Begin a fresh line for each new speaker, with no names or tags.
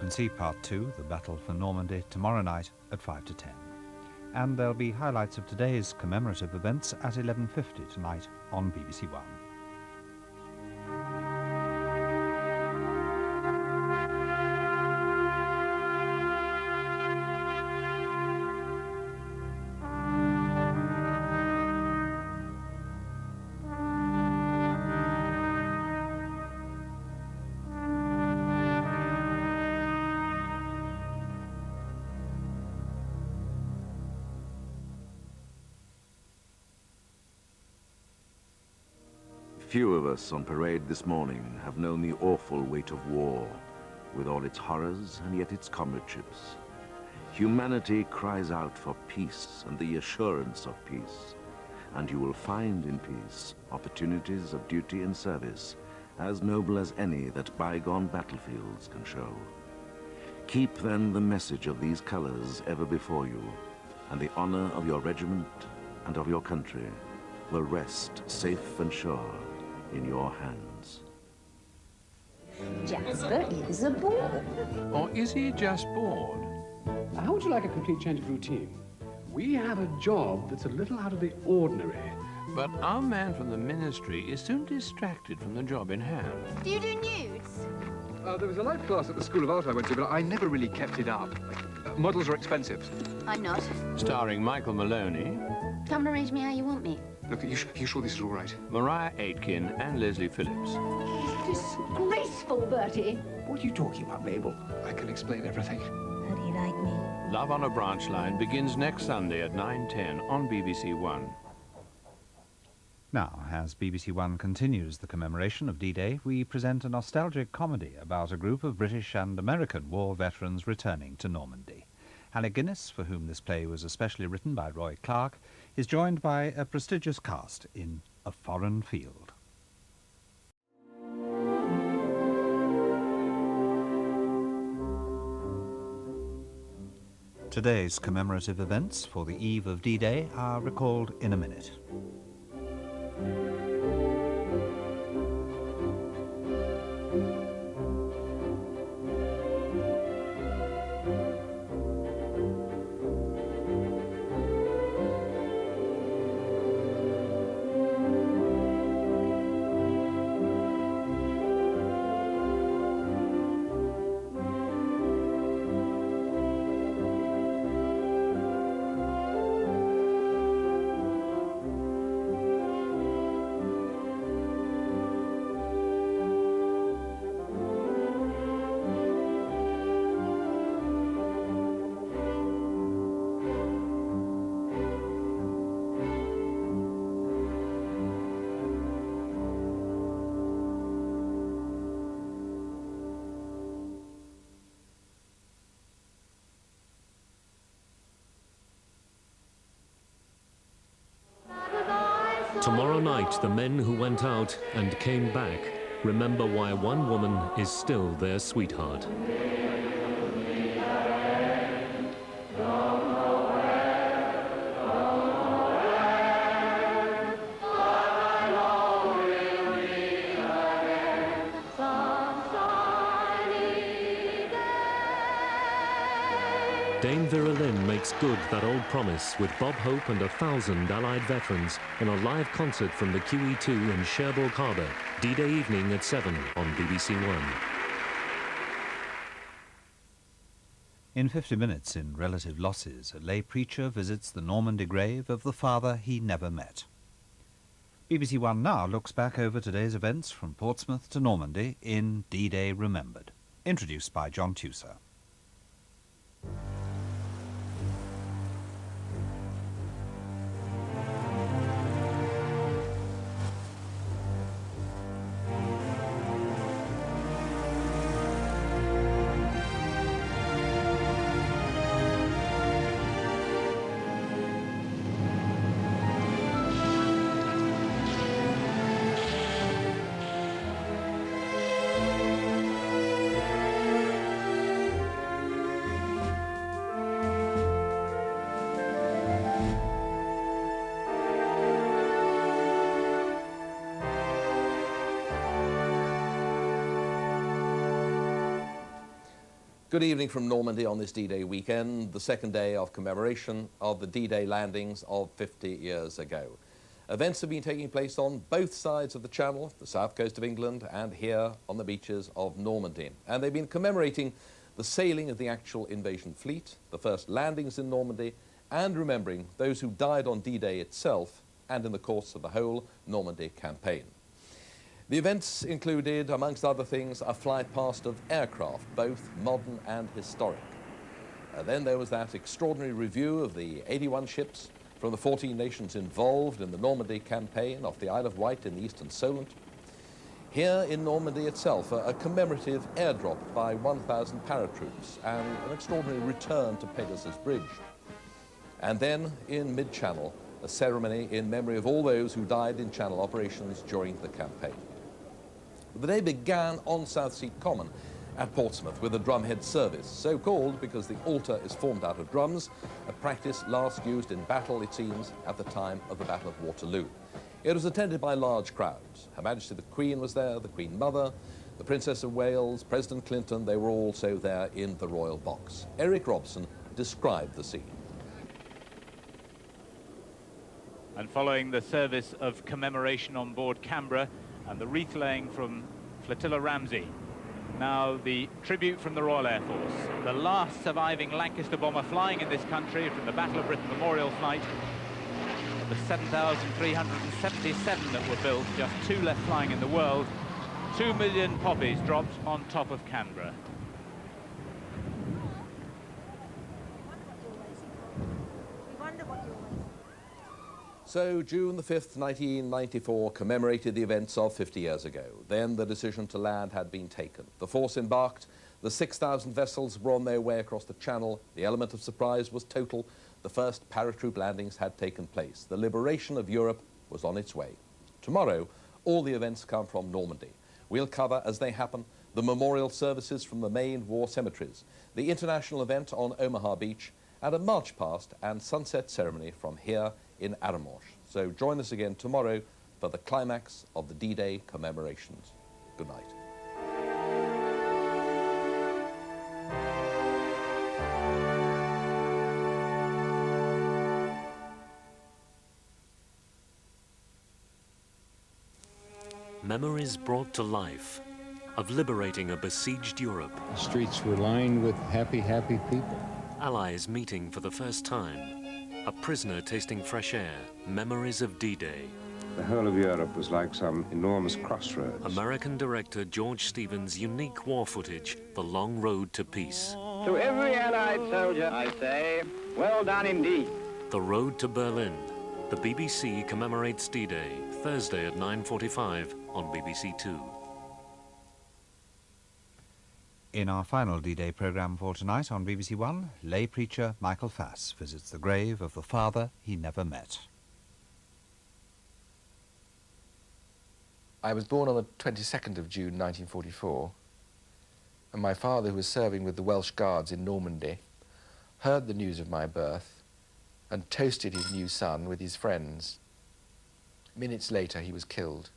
can see Part 2, The Battle for Normandy, tomorrow night at 5 to 10. And there'll be highlights of today's commemorative events at 11:50 tonight on BBC1.
Few of us on parade this morning have known the awful weight of war, with all its horrors and yet its comradeships. Humanity cries out for peace and the assurance of peace, and you will find in peace opportunities of duty and service as noble as any that bygone battlefields can show. Keep then the message of these colors ever before you, and the honor of your regiment and of your country will rest safe and sure in your hands.
Jasper is aboard.
Or is he just bored?
How would you like a complete change of routine? We have a job that's a little out of the ordinary.
But our man from the ministry is soon distracted from the job in hand.
Do you do nudes?
There was a life class at the School of Art I went to, but I never really kept it up. Models are expensive.
I'm not.
Starring Michael Maloney,
Come and arrange me how you want me.
Look, are you sure this is all right?
Mariah Aitken and Leslie Phillips.
Disgraceful, Bertie.
What are you talking about, Mabel?
I can explain everything.
How do you like me?
Love on a Branchline begins next Sunday at 9:10 on BBC1.
Now, as BBC1 continues the commemoration of D-Day, we present a nostalgic comedy about a group of British and American war veterans returning to Normandy. Alec Guinness, for whom this play was especially written by Roy Clark, is joined by a prestigious cast in A Foreign Field. Today's commemorative events for the eve of D-Day are recalled in a minute.
Tomorrow night, the men who went out and came back remember why one woman is still their sweetheart. Dame Vera Lynn makes good that old promise with Bob Hope and 1,000 Allied veterans in a live concert from the QE2 in Cherbourg Harbour, D-Day evening at 7 on BBC1.
In 50 minutes in Relative Losses, a lay preacher visits the Normandy grave of the father he never met. BBC1 now looks back over today's events from Portsmouth to Normandy in D-Day Remembered, introduced by John Tusa.
Good evening from Normandy on this D-Day weekend, the second day of commemoration of the D-Day landings of 50 years ago. Events have been taking place on both sides of the Channel, the south coast of England, and here on the beaches of Normandy. And they've been commemorating the sailing of the actual invasion fleet, the first landings in Normandy, and remembering those who died on D-Day itself and in the course of the whole Normandy campaign. The events included, amongst other things, a flight past of aircraft, both modern and historic. Then there was that extraordinary review of the 81 ships from the 14 nations involved in the Normandy campaign off the Isle of Wight in the eastern Solent. Here in Normandy itself, a commemorative airdrop by 1,000 paratroops and an extraordinary return to Pegasus Bridge. And then in mid-Channel, a ceremony in memory of all those who died in Channel operations during the campaign. The day began on Southsea Common at Portsmouth with a drumhead service, so called because the altar is formed out of drums, a practice last used in battle, it seems, at the time of the Battle of Waterloo. It was attended by large crowds. Her Majesty the Queen was there, the Queen Mother, the Princess of Wales, President Clinton, they were also there in the royal box. Eric Robson described the scene.
And following the service of commemoration on board Canberra and the wreath laying from Flotilla Ramsey, now the tribute from the Royal Air Force, the last surviving Lancaster bomber flying in this country from the Battle of Britain Memorial Flight. Of the 7,377 that were built, just 2 left flying in the world. 2 million poppies dropped on top of Canberra.
So June the 5th, 1994 commemorated the events of 50 years ago. Then the decision to land had been taken. The force embarked, the 6,000 vessels were on their way across the Channel. The element of surprise was total. The first paratroop landings had taken place. The liberation of Europe was on its way. Tomorrow, all the events come from Normandy. We'll cover, as they happen, the memorial services from the main war cemeteries, the international event on Omaha Beach, and a march past and sunset ceremony from here in Arromanches. So join us again tomorrow for the climax of the D-Day commemorations. Good night.
Memories brought to life of liberating a besieged Europe.
The streets were lined with happy, happy people.
Allies meeting for the first time. A prisoner tasting fresh air. Memories of D-Day.
The whole of Europe was like some enormous crossroads.
American director George Stevens' unique war footage, The Long Road to Peace.
To every Allied soldier, I say, well done indeed.
The Road to Berlin. The BBC commemorates D-Day, Thursday at 9:45 on BBC2.
In our final D-Day programme for tonight on BBC1, lay preacher Michael Fass visits the grave of the father he never met.
I was born on the 22nd of June 1944, and my father, who was serving with the Welsh Guards in Normandy, heard the news of my birth and toasted his new son with his friends. Minutes later, he was killed.